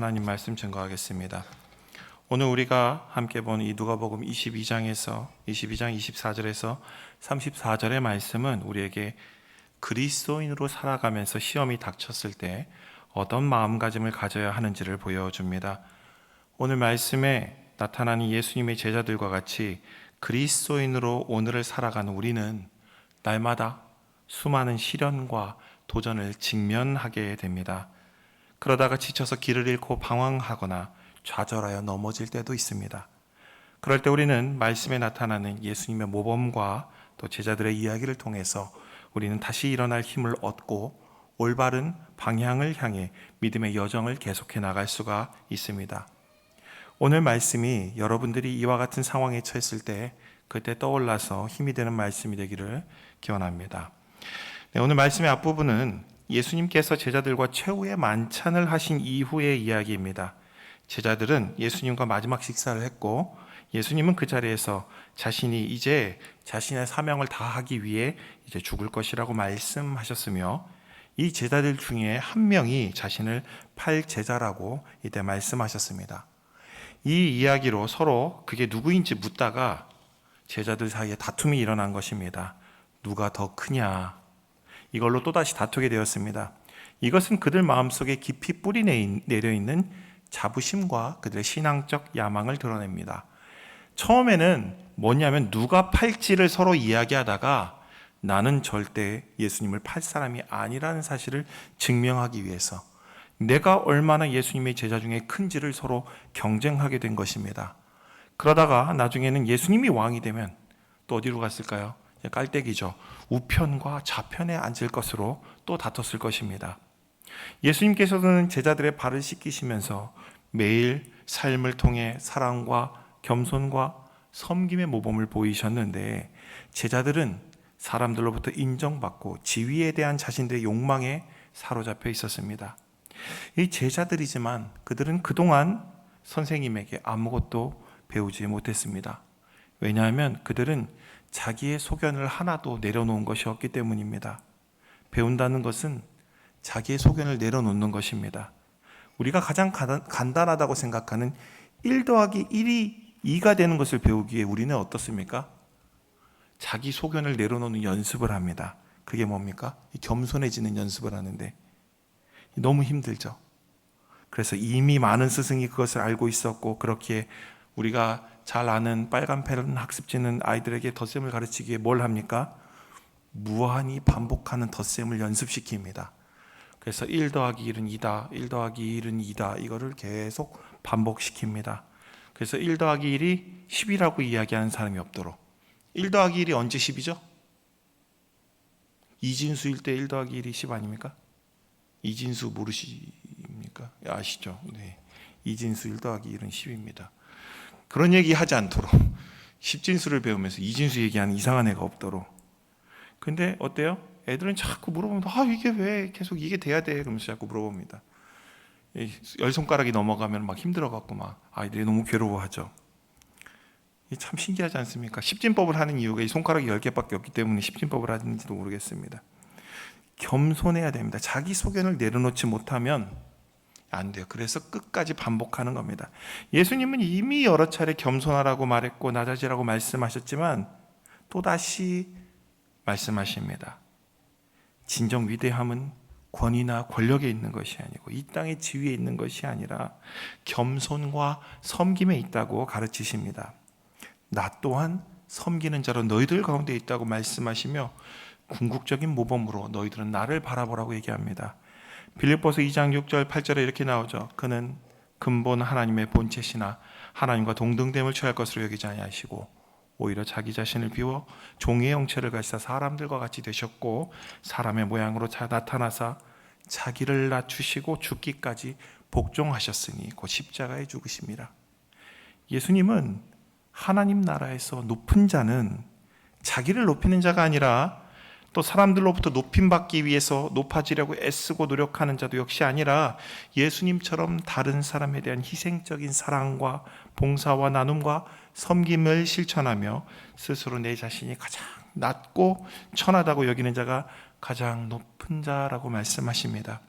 하나님 말씀 증거하겠습니다. 오늘 우리가 함께 본 이 누가복음 22장 24절에서 34절의 말씀은 우리에게 그리스도인으로 살아가면서 시험이 닥쳤을 때 어떤 마음가짐을 가져야 하는지를 보여줍니다. 오늘 말씀에 나타나는 예수님의 제자들과 같이 그리스도인으로 오늘을 살아가는 우리는 날마다 수많은 시련과 도전을 직면하게 됩니다. 그러다가 지쳐서 길을 잃고 방황하거나 좌절하여 넘어질 때도 있습니다. 그럴 때 우리는 말씀에 나타나는 예수님의 모범과 또 제자들의 이야기를 통해서 우리는 다시 일어날 힘을 얻고 올바른 방향을 향해 믿음의 여정을 계속해 나갈 수가 있습니다. 오늘 말씀이 여러분들이 이와 같은 상황에 처했을 때 그때 떠올라서 힘이 되는 말씀이 되기를 기원합니다. 오늘 말씀의 앞부분은 예수님께서 제자들과 최후의 만찬을 하신 이후의 이야기입니다. 제자들은 예수님과 마지막 식사를 했고 예수님은 그 자리에서 자신이 이제 자신의 사명을 다하기 위해 이제 죽을 것이라고 말씀하셨으며 이 제자들 중에 한 명이 자신을 팔 제자라고 이때 말씀하셨습니다. 이 이야기로 서로 그게 누구인지 묻다가 제자들 사이에 다툼이 일어난 것입니다. 누가 더 크냐? 이걸로 또다시 다투게 되었습니다. 이것은 그들 마음속에 깊이 뿌리 내려 있는 자부심과 그들의 신앙적 야망을 드러냅니다. 처음에는 뭐냐면 누가 팔지를 서로 이야기하다가 나는 절대 예수님을 팔 사람이 아니라는 사실을 증명하기 위해서 내가 얼마나 예수님의 제자 중에 큰지를 서로 경쟁하게 된 것입니다. 그러다가 나중에는 예수님이 왕이 되면 또 어디로 갔을까요? 깔때기죠. 우편과 좌편에 앉을 것으로 또 다퉜을 것입니다. 예수님께서는 제자들의 발을 씻기시면서 매일 삶을 통해 사랑과 겸손과 섬김의 모범을 보이셨는데 제자들은 사람들로부터 인정받고 지위에 대한 자신들의 욕망에 사로잡혀 있었습니다. 이 제자들이지만 그들은 그동안 선생님에게 아무것도 배우지 못했습니다. 왜냐하면 그들은 자기의 소견을 하나도 내려놓은 것이 없기 때문입니다. 배운다는 것은 자기의 소견을 내려놓는 것입니다. 우리가 가장 간단하다고 생각하는 1 더하기 1이 2가 되는 것을 배우기에 우리는 어떻습니까? 자기 소견을 내려놓는 연습을 합니다. 그게 뭡니까? 겸손해지는 연습을 하는데 너무 힘들죠. 그래서 이미 많은 스승이 그것을 알고 있었고 그렇기에 우리가 잘 아는 빨간 펜 학습지는 아이들에게 덧셈을 가르치기에 뭘 합니까? 무한히 반복하는 덧셈을 연습시킵니다. 그래서 1 더하기 1은 2다, 1 더하기 1은 2다 이거를 계속 반복시킵니다. 그래서 1 더하기 1이 10이라고 이야기하는 사람이 없도록 1 더하기 1이 언제 10이죠? 이진수일 때 1 더하기 1이 10 아닙니까? 이진수 모르십니까? 아시죠? 네. 이진수 1 더하기 1은 10입니다. 그런 얘기 하지 않도록 10진수를 배우면서 이진수 얘기하는 이상한 애가 없도록. 근데 어때요? 애들은 자꾸 물어보면 이게 왜 계속 이게 돼야 돼? 그러면서 자꾸 물어봅니다. 10손가락이 넘어가면 막 힘들어갖고 막 아이들이 너무 괴로워하죠. 참 신기하지 않습니까? 십진법을 하는 이유가 이 손가락이 10개밖에 없기 때문에 십진법을 하는지도 모르겠습니다. 겸손해야 됩니다. 자기 소견을 내려놓지 못하면 안 돼요. 그래서 끝까지 반복하는 겁니다. 예수님은 이미 여러 차례 겸손하라고 말했고 낮아지라고 말씀하셨지만 또다시 말씀하십니다. 진정 위대함은 권위나 권력에 있는 것이 아니고 이 땅의 지위에 있는 것이 아니라 겸손과 섬김에 있다고 가르치십니다. 나 또한 섬기는 자로 너희들 가운데 있다고 말씀하시며 궁극적인 모범으로 너희들은 나를 바라보라고 얘기합니다. 빌립보서 2장 6절 8절에 이렇게 나오죠. 그는 근본 하나님의 본체시나 하나님과 동등됨을 취할 것으로 여기지 아니하시고 오히려 자기 자신을 비워 종의 형체를 가지사 사람들과 같이 되셨고 사람의 모양으로 나타나사 자기를 낮추시고 죽기까지 복종하셨으니 곧 십자가에 죽으심이라. 예수님은 하나님 나라에서 높은 자는 자기를 높이는 자가 아니라 또 사람들로부터 높임받기 위해서 높아지려고 애쓰고 노력하는 자도 역시 아니라 예수님처럼 다른 사람에 대한 희생적인 사랑과 봉사와 나눔과 섬김을 실천하며 스스로 내 자신이 가장 낮고 천하다고 여기는 자가 가장 높은 자라고 말씀하십니다.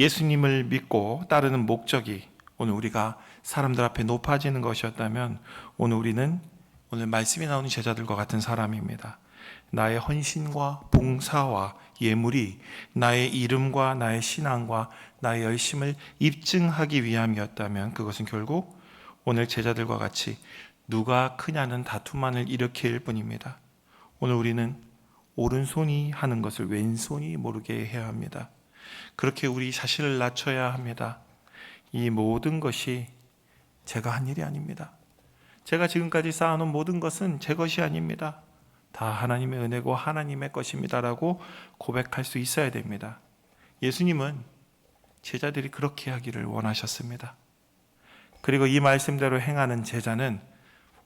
예수님을 믿고 따르는 목적이 오늘 우리가 사람들 앞에 높아지는 것이었다면 오늘 말씀이 나오는 제자들과 같은 사람입니다. 나의 헌신과 봉사와 예물이 나의 이름과 나의 신앙과 나의 열심을 입증하기 위함이었다면 그것은 결국 오늘 제자들과 같이 누가 크냐는 다툼만을 일으킬 뿐입니다. 오늘 우리는 오른손이 하는 것을 왼손이 모르게 해야 합니다. 그렇게 우리 자신을 낮춰야 합니다. 이 모든 것이 제가 한 일이 아닙니다. 제가 지금까지 쌓아놓은 모든 것은 제 것이 아닙니다. 다 하나님의 은혜고 하나님의 것입니다라고 고백할 수 있어야 됩니다. 예수님은 제자들이 그렇게 하기를 원하셨습니다. 그리고 이 말씀대로 행하는 제자는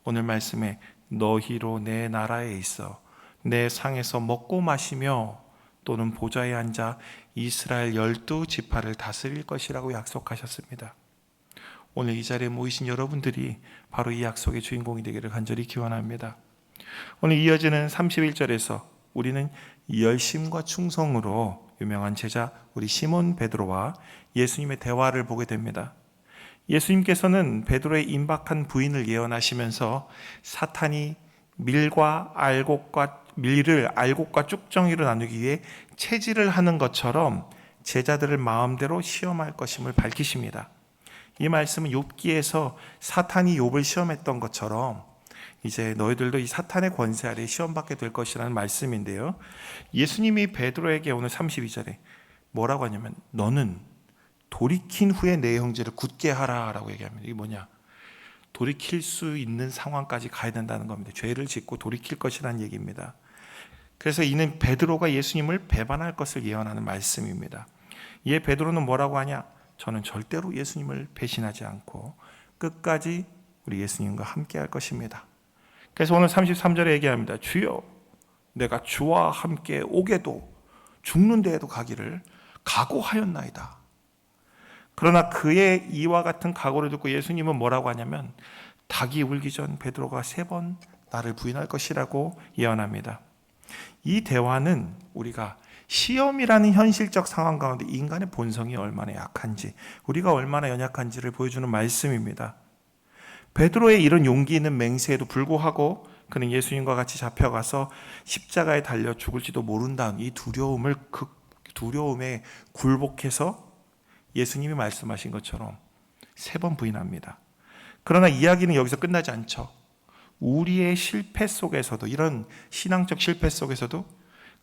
오늘 말씀에 너희로 내 나라에 있어 내 상에서 먹고 마시며 또는 보좌에 앉아 이스라엘 12지파를 다스릴 것이라고 약속하셨습니다. 오늘 이 자리에 모이신 여러분들이 바로 이 약속의 주인공이 되기를 간절히 기원합니다. 오늘 이어지는 31절에서 우리는 열심과 충성으로 유명한 제자 우리 시몬 베드로와 예수님의 대화를 보게 됩니다. 예수님께서는 베드로의 임박한 부인을 예언하시면서 사탄이 밀을 알곡과 쭉정이로 나누기 위해 체질을 하는 것처럼 제자들을 마음대로 시험할 것임을 밝히십니다. 이 말씀은 욥기에서 사탄이 욥을 시험했던 것처럼 이제 너희들도 이 사탄의 권세 아래 시험받게 될 것이라는 말씀인데요. 예수님이 베드로에게 오늘 32절에 뭐라고 하냐면 너는 돌이킨 후에 내 형제를 굳게 하라 라고 얘기합니다. 이게 뭐냐? 돌이킬 수 있는 상황까지 가야 된다는 겁니다. 죄를 짓고 돌이킬 것이라는 얘기입니다. 그래서 이는 베드로가 예수님을 배반할 것을 예언하는 말씀입니다. 이에 베드로는 뭐라고 하냐? 저는 절대로 예수님을 배신하지 않고 끝까지 우리 예수님과 함께 할 것입니다. 그래서 오늘 33절에 얘기합니다. 주여 내가 주와 함께 오게도 죽는 데에도 가기를 각오하였나이다. 그러나 그의 이와 같은 각오를 듣고 예수님은 뭐라고 하냐면 닭이 울기 전 베드로가 3번 나를 부인할 것이라고 예언합니다. 이 대화는 우리가 시험이라는 현실적 상황 가운데 인간의 본성이 얼마나 약한지, 우리가 얼마나 연약한지를 보여주는 말씀입니다. 베드로의 이런 용기 있는 맹세에도 불구하고 그는 예수님과 같이 잡혀가서 십자가에 달려 죽을지도 모른다는 이 두려움에 굴복해서 예수님이 말씀하신 것처럼 3번 부인합니다. 그러나 이야기는 여기서 끝나지 않죠. 우리의 실패 속에서도, 이런 신앙적 실패 속에서도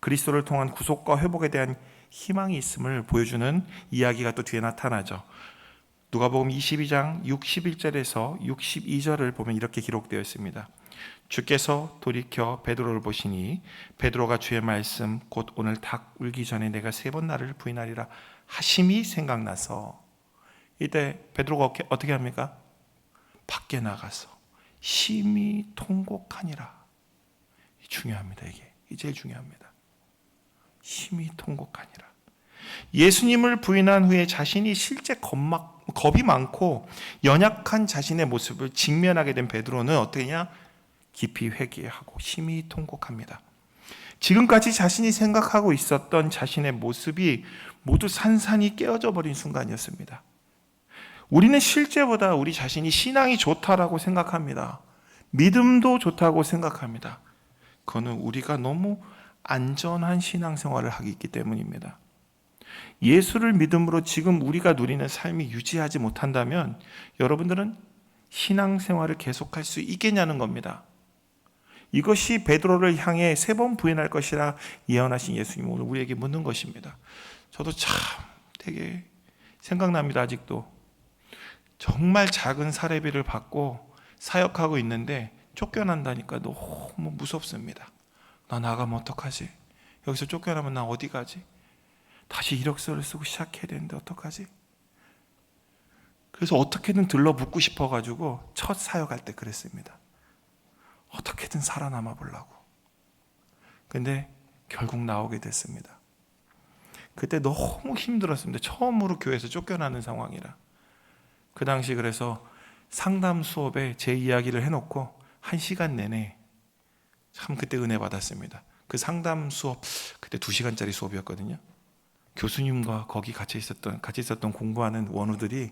그리스도를 통한 구속과 회복에 대한 희망이 있음을 보여주는 이야기가 또 뒤에 나타나죠. 누가복음 22장 61절에서 62절을 보면 이렇게 기록되어 있습니다. 주께서 돌이켜 베드로를 보시니 베드로가 주의 말씀 곧 오늘 닭 울기 전에 내가 3번 나를 부인하리라 하심이 생각나서 이때 베드로가 어떻게 합니까? 밖에 나가서 심히 통곡하니라. 중요합니다. 이게 제일 중요합니다. 심히 통곡하니라. 예수님을 부인한 후에 자신이 실제 겁이 많고 연약한 자신의 모습을 직면하게 된 베드로는 어떻게 하냐? 깊이 회개하고 심히 통곡합니다. 지금까지 자신이 생각하고 있었던 자신의 모습이 모두 산산이 깨어져 버린 순간이었습니다. 우리는 실제보다 우리 자신이 신앙이 좋다라고 생각합니다. 믿음도 좋다고 생각합니다. 그거는 우리가 너무 안전한 신앙생활을 하기 있기 때문입니다. 예수를 믿음으로 지금 우리가 누리는 삶이 유지하지 못한다면 여러분들은 신앙생활을 계속할 수 있겠냐는 겁니다. 이것이 베드로를 향해 3번 부인할 것이라 예언하신 예수님 오늘 우리에게 묻는 것입니다. 저도 참 되게 생각납니다. 아직도 정말 작은 사례비를 받고 사역하고 있는데 쫓겨난다니까 너무 무섭습니다. 나 나가면 어떡하지? 여기서 쫓겨나면 나 어디 가지? 다시 이력서를 쓰고 시작해야 되는데 어떡하지? 그래서 어떻게든 들러붙고 싶어가지고 첫 사역할 때 그랬습니다. 어떻게든 살아남아 보려고. 근데 결국 나오게 됐습니다. 그때 너무 힘들었습니다. 처음으로 교회에서 쫓겨나는 상황이라. 그 당시 그래서 상담 수업에 제 이야기를 해놓고 1시간 내내 참 그때 은혜 받았습니다. 그 상담 수업 그때 2시간짜리 수업이었거든요. 교수님과 거기 같이 있었던 공부하는 원우들이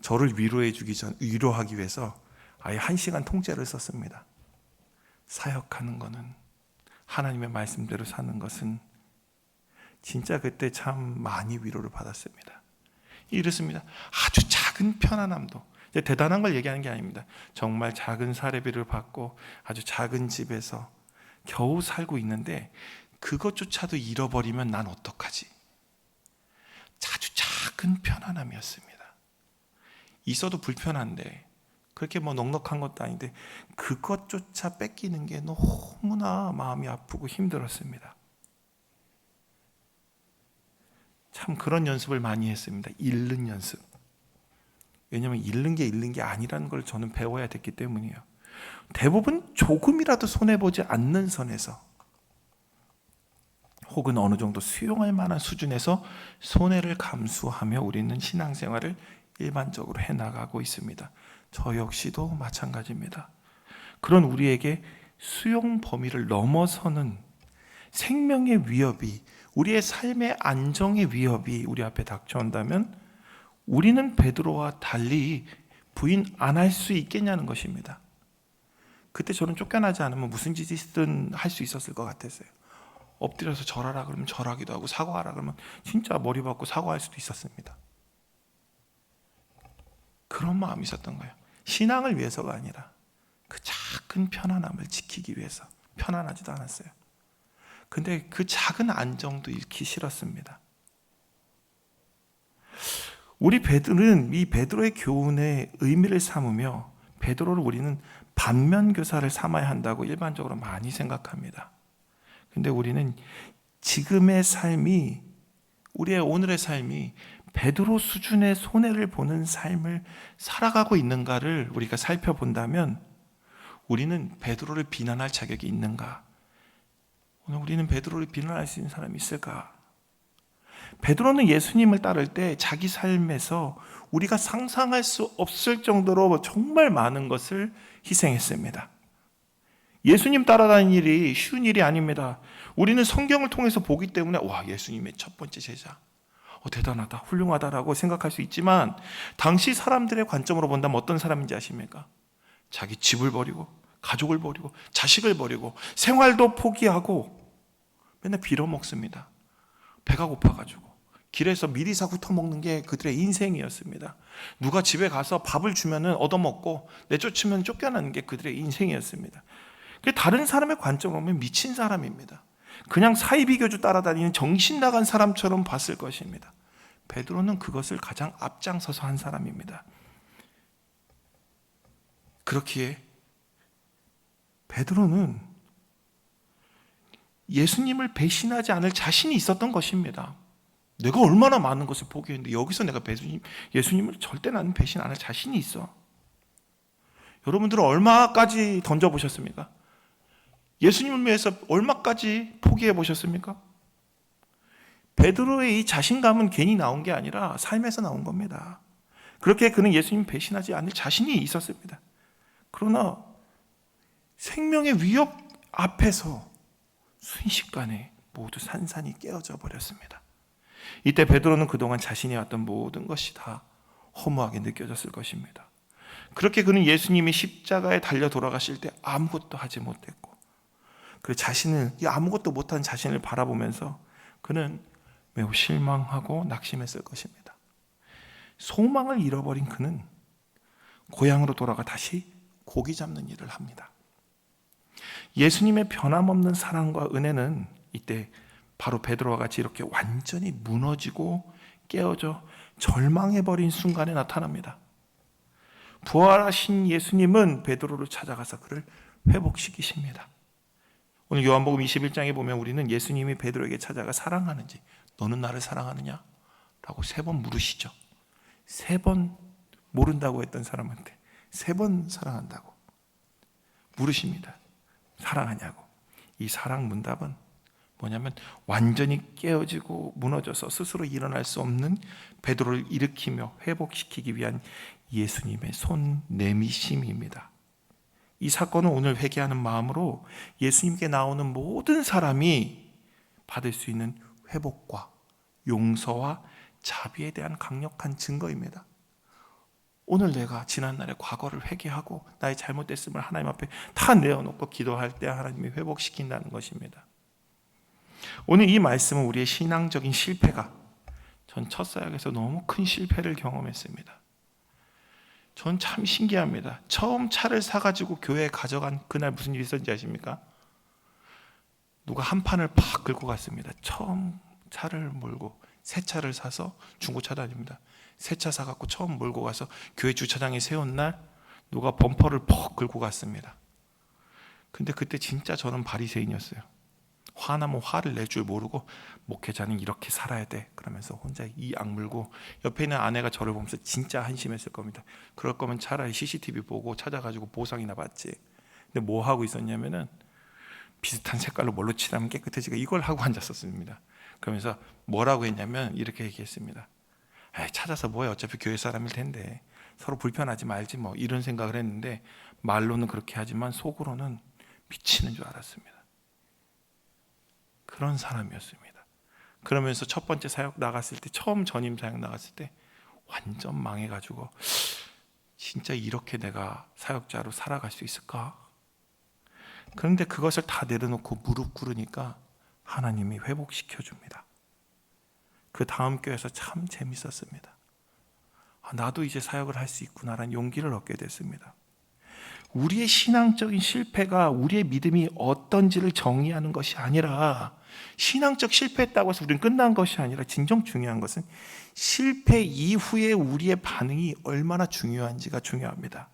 저를 위로하기 위해서 아예 1시간 통째를 썼습니다. 사역하는 거는, 하나님의 말씀대로 사는 것은, 진짜 그때 참 많이 위로를 받았습니다. 이렇습니다. 아주 작은 편안함도, 대단한 걸 얘기하는 게 아닙니다. 정말 작은 사례비를 받고 아주 작은 집에서 겨우 살고 있는데 그것조차도 잃어버리면 난 어떡하지? 아주 작은 편안함이었습니다. 있어도 불편한데, 그렇게 넉넉한 것도 아닌데 그것조차 뺏기는 게 너무나 마음이 아프고 힘들었습니다. 참 그런 연습을 많이 했습니다. 잃는 연습. 왜냐하면 잃는 게 아니라는 걸 저는 배워야 됐기 때문이에요. 대부분 조금이라도 손해보지 않는 선에서, 혹은 어느 정도 수용할 만한 수준에서 손해를 감수하며 우리는 신앙생활을 일반적으로 해나가고 있습니다. 저 역시도 마찬가지입니다. 그런 우리에게 수용 범위를 넘어서는 생명의 위협이, 우리의 삶의 안정의 위협이 우리 앞에 닥쳐온다면 우리는 베드로와 달리 부인 안 할 수 있겠냐는 것입니다. 그때 저는 쫓겨나지 않으면 무슨 짓이든 할 수 있었을 것 같았어요. 엎드려서 절하라 그러면 절하기도 하고, 사과하라 그러면 진짜 머리 박고 사과할 수도 있었습니다. 그런 마음이 있었던 거예요. 신앙을 위해서가 아니라 그 작은 편안함을 지키기 위해서. 편안하지도 않았어요. 근데 그 작은 안정도 잃기 싫었습니다. 우리 베드로는 이 베드로의 교훈의 의미를 삼으며 베드로를 우리는 반면교사를 삼아야 한다고 일반적으로 많이 생각합니다. 근데 우리는 지금의 삶이, 우리의 오늘의 삶이 베드로 수준의 손해를 보는 삶을 살아가고 있는가를 우리가 살펴본다면 우리는 베드로를 비난할 자격이 있는가? 오늘 우리는 베드로를 비난할 수 있는 사람이 있을까? 베드로는 예수님을 따를 때 자기 삶에서 우리가 상상할 수 없을 정도로 정말 많은 것을 희생했습니다. 예수님 따라다니는 일이 쉬운 일이 아닙니다. 우리는 성경을 통해서 보기 때문에 와, 예수님의 첫 번째 제자, 대단하다, 훌륭하다라고 생각할 수 있지만 당시 사람들의 관점으로 본다면 어떤 사람인지 아십니까? 자기 집을 버리고 가족을 버리고 자식을 버리고 생활도 포기하고 맨날 빌어먹습니다. 배가 고파가지고 길에서 미리사 훑어먹는 게 그들의 인생이었습니다. 누가 집에 가서 밥을 주면 얻어먹고 내쫓으면 쫓겨나는 게 그들의 인생이었습니다. 다른 사람의 관점으로 보면 미친 사람입니다. 그냥 사이비교주 따라다니는 정신 나간 사람처럼 봤을 것입니다. 베드로는 그것을 가장 앞장서서 한 사람입니다. 그렇기에 베드로는 예수님을 배신하지 않을 자신이 있었던 것입니다. 내가 얼마나 많은 것을 포기했는데 여기서 내가 예수님을 절대 나는 배신 안 할 자신이 있어. 여러분들은 얼마까지 던져보셨습니까? 예수님을 위해서 얼마까지 포기해 보셨습니까? 베드로의 이 자신감은 괜히 나온 게 아니라 삶에서 나온 겁니다. 그렇게 그는 예수님 배신하지 않을 자신이 있었습니다. 그러나 생명의 위협 앞에서 순식간에 모두 산산이 깨어져 버렸습니다. 이때 베드로는 그동안 자신이 왔던 모든 것이 다 허무하게 느껴졌을 것입니다. 그렇게 그는 예수님이 십자가에 달려 돌아가실 때 아무것도 하지 못했고, 그 자신을, 이 아무것도 못한 자신을 바라보면서 그는 매우 실망하고 낙심했을 것입니다. 소망을 잃어버린 그는 고향으로 돌아가 다시 고기 잡는 일을 합니다. 예수님의 변함없는 사랑과 은혜는 이때 바로 베드로와 같이 이렇게 완전히 무너지고 깨어져 절망해버린 순간에 나타납니다. 부활하신 예수님은 베드로를 찾아가서 그를 회복시키십니다. 오늘 요한복음 21장에 보면 우리는 예수님이 베드로에게 찾아가 사랑하는지, 너는 나를 사랑하느냐? 라고 3번 물으시죠. 3번 모른다고 했던 사람한테 3번 사랑한다고 물으십니다. 사랑하냐고. 이 사랑 문답은 뭐냐면 완전히 깨어지고 무너져서 스스로 일어날 수 없는 베드로를 일으키며 회복시키기 위한 예수님의 손 내미심입니다. 이 사건은 오늘 회개하는 마음으로 예수님께 나오는 모든 사람이 받을 수 있는 회복과 용서와 자비에 대한 강력한 증거입니다. 오늘 내가 지난날의 과거를 회개하고 나의 잘못됐음을 하나님 앞에 다 내어놓고 기도할 때 하나님이 회복시킨다는 것입니다. 오늘 이 말씀은 우리의 신앙적인 실패가, 전 첫사역에서 너무 큰 실패를 경험했습니다. 전 참 신기합니다. 처음 차를 사가지고 교회에 가져간 그날 무슨 일이 있었는지 아십니까? 누가 한 판을 팍 긁고 갔습니다. 처음 차를 몰고 새 차를 사서, 중고차도 아닙니다. 새 차 사갖고 처음 몰고 가서 교회 주차장에 세운 날 누가 범퍼를 퍽 긁고 갔습니다. 근데 그때 진짜 저는 바리새인이었어요. 화나면 화를 낼 줄 모르고 목회자는 이렇게 살아야 돼 그러면서 혼자 이 악물고, 옆에 있는 아내가 저를 보면서 진짜 한심했을 겁니다. 그럴 거면 차라리 CCTV 보고 찾아가지고 보상이나 받지. 근데 뭐 하고 있었냐면은 비슷한 색깔로 뭘로 칠하면 깨끗해지고 이걸 하고 앉았었습니다. 그러면서 뭐라고 했냐면 이렇게 얘기했습니다. 찾아서 뭐해, 어차피 교회 사람일 텐데 서로 불편하지 말지 뭐, 이런 생각을 했는데 말로는 그렇게 하지만 속으로는 미치는 줄 알았습니다. 그런 사람이었습니다. 그러면서 첫 번째 사역 나갔을 때, 처음 전임 사역 나갔을 때 완전 망해가지고 진짜 이렇게 내가 사역자로 살아갈 수 있을까? 그런데 그것을 다 내려놓고 무릎 꿇으니까 하나님이 회복시켜 줍니다. 그 다음 교회에서 참 재밌었습니다. 나도 이제 사역을 할 수 있구나라는 용기를 얻게 됐습니다. 우리의 신앙적인 실패가 우리의 믿음이 어떤지를 정의하는 것이 아니라, 신앙적 실패했다고 해서 우리는 끝난 것이 아니라, 진정 중요한 것은 실패 이후에 우리의 반응이 얼마나 중요한지가 중요합니다.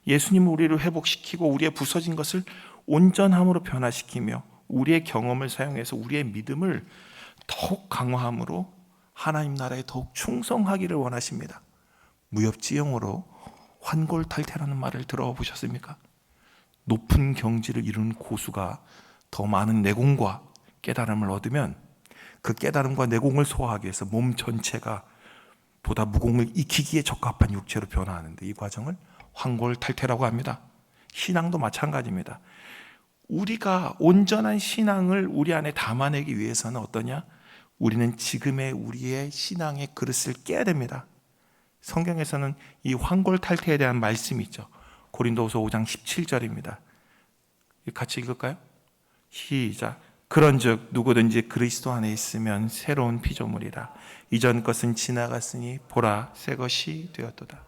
예수님은 우리를 회복시키고 우리의 부서진 것을 온전함으로 변화시키며 우리의 경험을 사용해서 우리의 믿음을 더욱 강화함으로 하나님 나라에 더욱 충성하기를 원하십니다. 무협지영으로 환골탈태라는 말을 들어보셨습니까? 높은 경지를 이루는 고수가 더 많은 내공과 깨달음을 얻으면 그 깨달음과 내공을 소화하기 위해서 몸 전체가 보다 무공을 익히기에 적합한 육체로 변화하는데, 이 과정을 환골탈태라고 합니다. 신앙도 마찬가지입니다. 우리가 온전한 신앙을 우리 안에 담아내기 위해서는 어떠냐? 우리는 지금의 우리의 신앙의 그릇을 깨야 됩니다. 성경에서는 이 환골탈태에 대한 말씀이 있죠. 고린도후서 5장 17절입니다. 같이 읽을까요? 시작. 그런즉 누구든지 그리스도 안에 있으면 새로운 피조물이라. 이전 것은 지나갔으니 보라 새 것이 되었도다.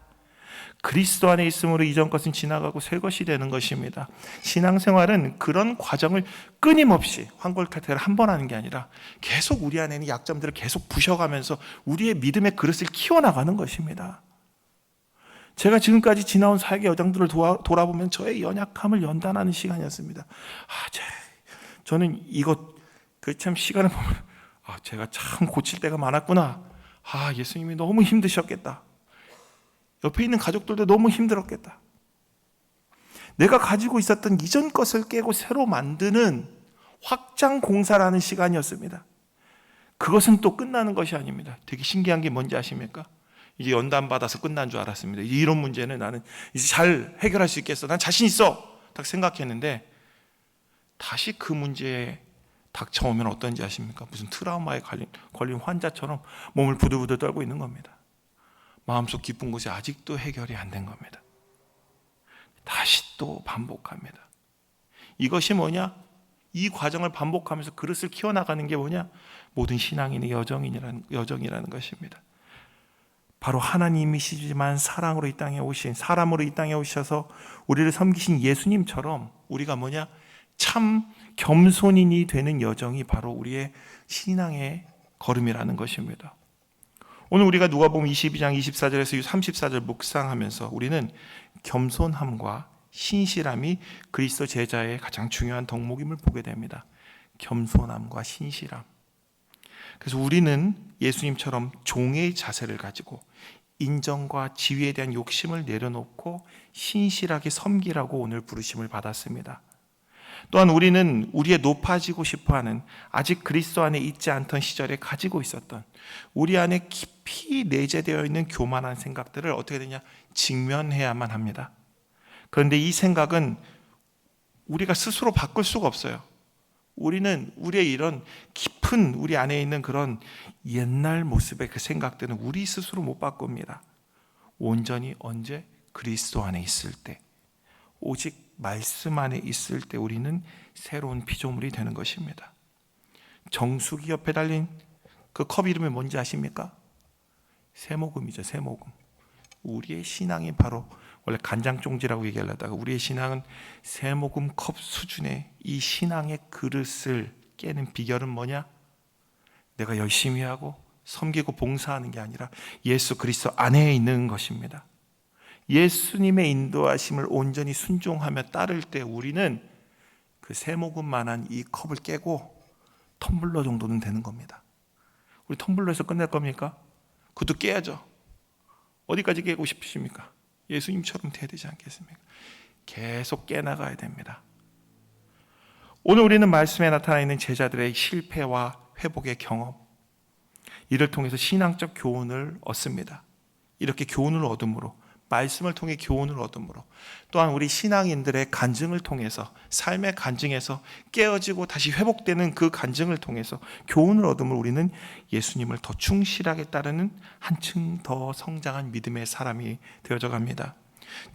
그리스도 안에 있으므로 이전 것은 지나가고 새 것이 되는 것입니다. 신앙생활은 그런 과정을 끊임없이, 환골탈태를 한 번 하는 게 아니라 계속 우리 안에 있는 약점들을 계속 부셔가면서 우리의 믿음의 그릇을 키워나가는 것입니다. 제가 지금까지 지나온 사역의 여정들을 돌아보면 저의 연약함을 연단하는 시간이었습니다. 저는 이것 참 시간을 보면 제가 참 고칠 때가 많았구나. 예수님이 너무 힘드셨겠다. 옆에 있는 가족들도 너무 힘들었겠다. 내가 가지고 있었던 이전 것을 깨고 새로 만드는 확장 공사라는 시간이었습니다. 그것은 또 끝나는 것이 아닙니다. 되게 신기한 게 뭔지 아십니까? 이제 연단 받아서 끝난 줄 알았습니다. 이런 문제는 나는 이제 잘 해결할 수 있겠어, 난 자신 있어, 딱 생각했는데 다시 그 문제에 닥쳐오면 어떤지 아십니까? 무슨 트라우마에 걸린 환자처럼 몸을 부들부들 떨고 있는 겁니다. 마음속 깊은 곳이 아직도 해결이 안 된 겁니다. 다시 또 반복합니다. 이것이 뭐냐? 이 과정을 반복하면서 그릇을 키워나가는 게 뭐냐? 모든 신앙인의 여정이라는 것입니다. 바로 하나님이시지만 사랑으로 이 땅에 오신, 사람으로 이 땅에 오셔서 우리를 섬기신 예수님처럼 우리가 뭐냐? 참 겸손인이 되는 여정이 바로 우리의 신앙의 걸음이라는 것입니다. 오늘 우리가 누가복음 22장 24절에서 34절 묵상하면서 우리는 겸손함과 신실함이 그리스도 제자의 가장 중요한 덕목임을 보게 됩니다. 겸손함과 신실함. 그래서 우리는 예수님처럼 종의 자세를 가지고 인정과 지위에 대한 욕심을 내려놓고 신실하게 섬기라고 오늘 부르심을 받았습니다. 또한 우리는 우리의 높아지고 싶어하는, 아직 그리스도 안에 있지 않던 시절에 가지고 있었던 우리 안에 깊이 내재되어 있는 교만한 생각들을 어떻게 되냐? 직면해야만 합니다. 그런데 이 생각은 우리가 스스로 바꿀 수가 없어요. 우리는 우리의 이런 깊은 우리 안에 있는 그런 옛날 모습의 그 생각들은 우리 스스로 못 바꿉니다. 온전히 언제? 그리스도 안에 있을 때, 오직 말씀 안에 있을 때 우리는 새로운 피조물이 되는 것입니다. 정수기 옆에 달린 그 컵 이름이 뭔지 아십니까? 세모금이죠. 세모금. 우리의 신앙이 바로, 원래 간장종지라고 얘기하려다가 우리의 신앙은 세모금 컵 수준의 이 신앙의 그릇을 깨는 비결은 뭐냐? 내가 열심히 하고 섬기고 봉사하는 게 아니라 예수 그리스도 안에 있는 것입니다. 예수님의 인도하심을 온전히 순종하며 따를 때 우리는 그 세모금만한 이 컵을 깨고 텀블러 정도는 되는 겁니다. 우리 텀블러에서 끝낼 겁니까? 그것도 깨야죠. 어디까지 깨고 싶으십니까? 예수님처럼 돼야 되지 않겠습니까? 계속 깨나가야 됩니다. 오늘 우리는 말씀에 나타나 있는 제자들의 실패와 회복의 경험, 이를 통해서 신앙적 교훈을 얻습니다. 이렇게 교훈을 얻음으로, 말씀을 통해 교훈을 얻음으로, 또한 우리 신앙인들의 간증을 통해서, 삶의 간증에서 깨어지고 다시 회복되는 그 간증을 통해서 교훈을 얻음으로 우리는 예수님을 더 충실하게 따르는 한층 더 성장한 믿음의 사람이 되어져 갑니다.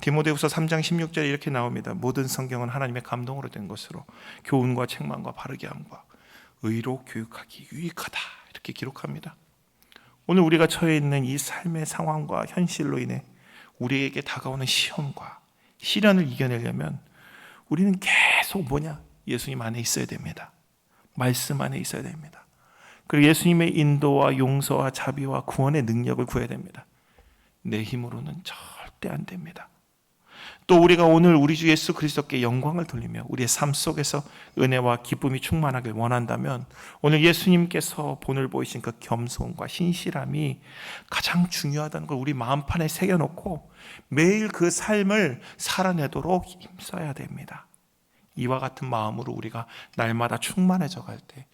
디모데후서 3장 16절에 이렇게 나옵니다. 모든 성경은 하나님의 감동으로 된 것으로 교훈과 책망과 바르게 함과 의로 교육하기 유익하다, 이렇게 기록합니다. 오늘 우리가 처해 있는 이 삶의 상황과 현실로 인해 우리에게 다가오는 시험과 시련을 이겨내려면 우리는 계속 예수님 안에 있어야 됩니다. 말씀 안에 있어야 됩니다. 그리고 예수님의 인도와 용서와 자비와 구원의 능력을 구해야 됩니다. 내 힘으로는 절대 안 됩니다. 또 우리가 오늘 우리 주 예수 그리스도께 영광을 돌리며 우리의 삶 속에서 은혜와 기쁨이 충만하길 원한다면 오늘 예수님께서 본을 보이신 그 겸손과 신실함이 가장 중요하다는 걸 우리 마음판에 새겨놓고 매일 그 삶을 살아내도록 힘써야 됩니다. 이와 같은 마음으로 우리가 날마다 충만해져 갈 때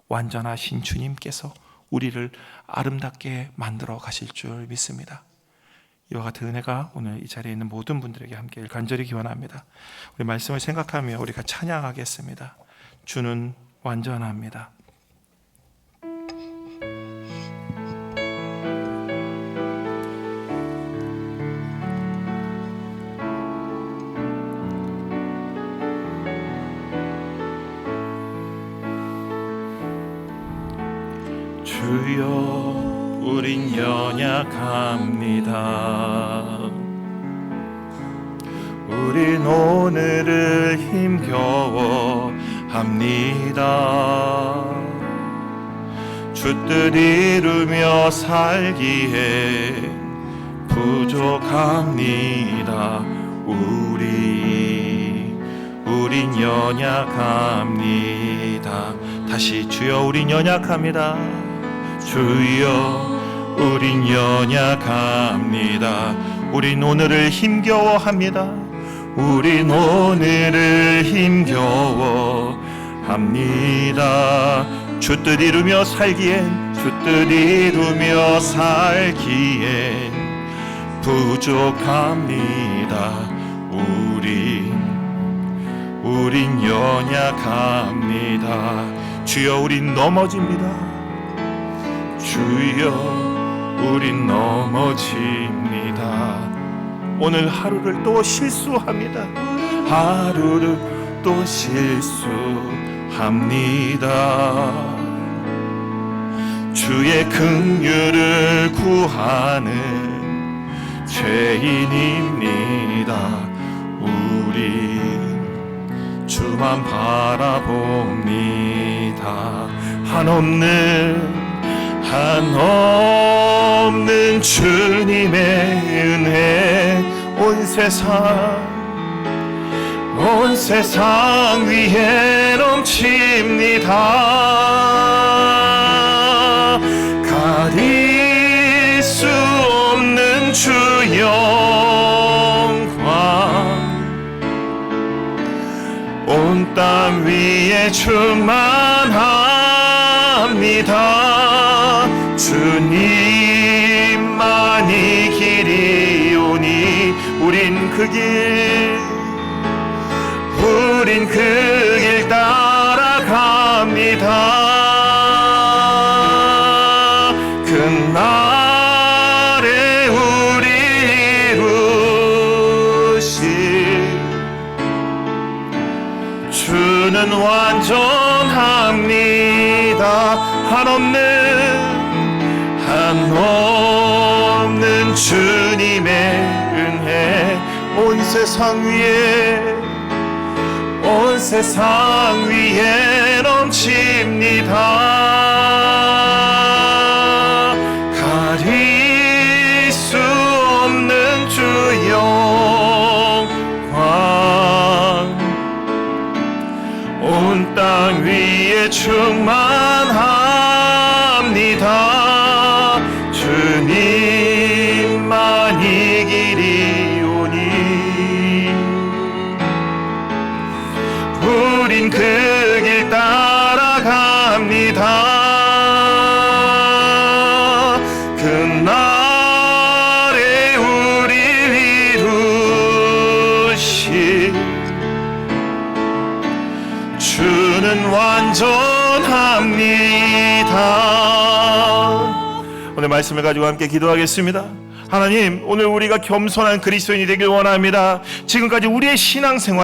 완전하신 주님께서 우리를 아름답게 만들어 가실 줄 믿습니다. 이와 같은 은혜가 오늘 이 자리에 있는 모든 분들에게 함께 간절히 기원합니다. 우리 말씀을 생각하며 우리가 찬양하겠습니다. 주는 완전합니다. 주여 우린 연약합니다. 우린 오늘을 힘겨워 합니다. 주 뜻 이루며 살기에 부족합니다. 우린 연약합니다. 다시 주여 우린 연약합니다. 주여 우린 연약합니다. 우린 오늘을 힘겨워합니다. 우린 오늘을 힘겨워합니다. 주 뜻 이루며 살기엔 부족합니다. 우린 연약합니다. 주여 우린 넘어집니다. 주여 우린 넘어집니다. 오늘 하루를 또 실수합니다. 하루를 또 실수합니다. 주의 긍휼을 구하는 죄인입니다. 우린 주만 바라봅니다. 한없는 주님의 은혜 온 세상 위에 넘칩니다. 가릴 수 없는 주 영광 온 땅 위에 충만합니다. 주님만이 길이오니 우린 그 길 따라가 완전합니다. 한없는 주님의 은혜 온 세상 위에 넘칩니다. 가릴 수 없는 주 영광 온 땅 위에 충만합니다. 주님만이 길이오니 우린 그 길 따라갑니다. 그날에 우리 이루신 주는 완전합니다. 오늘 말씀을 가지고 함께 기도하겠습니다. 하나님, 오늘 우리가 겸손한 그리스도인이 되길 원합니다. 지금까지 우리의 신앙생활